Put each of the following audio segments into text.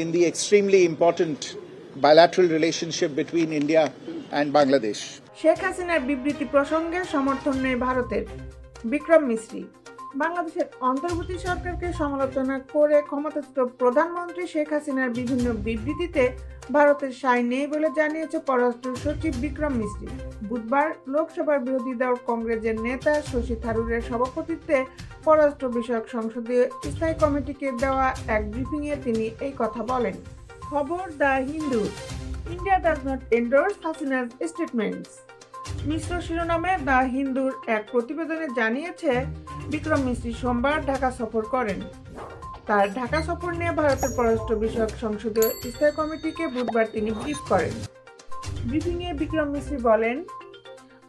in the extremely important bilateral relationship between India and Bangladesh. Sheikh হাসিনার বিবৃতি প্রসঙ্গে সমর্থন নেই ভারতের। বিক্রম মিশ্রি। বাংলাদেশের অন্তর্বর্তী সরকারকে সমালোচনা করে ক্ষমতাচ্যুত প্রধানমন্ত্রী শেখ হাসিনার বিভিন্ন বিবৃতিতে ভারতের সায় নেই বলে জানিয়েছে পররাষ্ট্র সচিব বিক্রম মিশ্রি। বুধবার লোকসভার বিরোধী দল কংগ্রেসের নেতা শশী থারুরের সভাপতিত্বে পররাষ্ট্র বিষয়ক সংসদীয় স্থায়ী কমিটিকে দেওয়া এক ব্রিফিংয়ে তিনি এই কথা বলেন। খবর the Hindu. India does not endorse Hasina's statements. মিশ্র শিরোনামে দ্য হিন্দুর এক প্রতিবেদনে জানিয়েছে বিক্রম মিশ্রি সোমবার ঢাকা সফর করেন। তার ঢাকা সফর নিয়ে ভারতের পররাষ্ট্র বিষয়ক সংসদীয় স্থায়ী কমিটিকে বুধবার তিনি ব্রিফ করেন। ব্রিফিংয়ে বিক্রম মিশ্রি বলেন,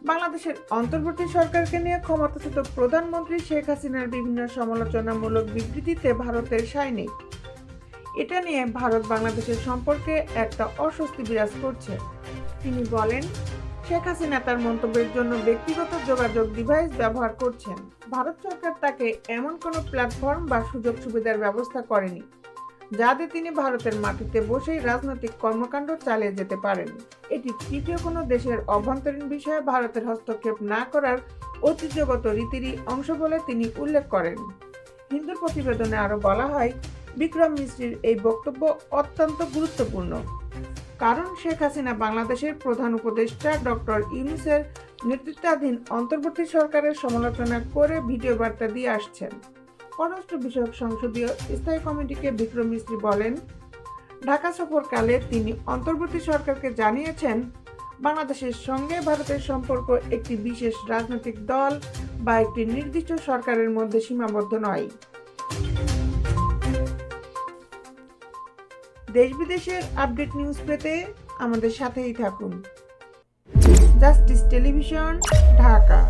বাংলাদেশের অন্তর্বর্তী সরকারকে নিয়ে ক্ষমতাচ্যুত প্রধানমন্ত্রী শেখ হাসিনার বিভিন্ন সমালোচনামূলক বিবৃতিতে ভারতের সায় নেই। এটা নিয়ে ভারত বাংলাদেশের সম্পর্কে একটা অস্বস্তি বিরাজ করছে। তিনি বলেন, শেখ হাসিনা তার মন্তব্যের জন্য ব্যক্তিগত যোগাযোগ ডিভাইস ব্যবহার করছেন। ভারত সরকার তাকে এমন কোনো প্ল্যাটফর্ম বা সুযোগ সুবিধার ব্যবস্থা করেনি যাতে তিনি ভারতের মাটিতে বসেই রাজনৈতিক কর্মকাণ্ড চালিয়ে যেতে পারেন। এটি তৃতীয় কোনো দেশের অভ্যন্তরীণ বিষয়ে ভারতের হস্তক্ষেপ না করার ঐতিহ্যগত রীতিরই অংশ বলে তিনি উল্লেখ করেন। হিন্দুর প্রতিবেদনে আরও বলা হয়, বিক্রম মিশ্রির এই বক্তব্য অত্যন্ত গুরুত্বপূর্ণ, কারণ শেখ হাসিনা বাংলাদেশের প্রধান উপদেষ্টা ডক্টর ইউনূসের নেতৃত্বাধীন অন্তর্বর্তী সরকারের সমালোচনা করে ভিডিও বার্তা দিয়ে আসছেন। পররাষ্ট্র বিষয়ক সংসদীয় স্থায়ী কমিটিকে বিক্রম মিশ্রি বলেন, ঢাকা সফরকালে তিনি অন্তর্বর্তী সরকারকে জানিয়েছেন, বাংলাদেশের সঙ্গে ভারতের সম্পর্ক একটি বিশেষ রাজনৈতিক দল বা একটি নির্দিষ্ট সরকারের মধ্যে সীমাবদ্ধ নয়। দেশ বিদেশের আপডেট নিউজ পেতে আমাদের সাথেই থাকুন। Justice television, Dhaka.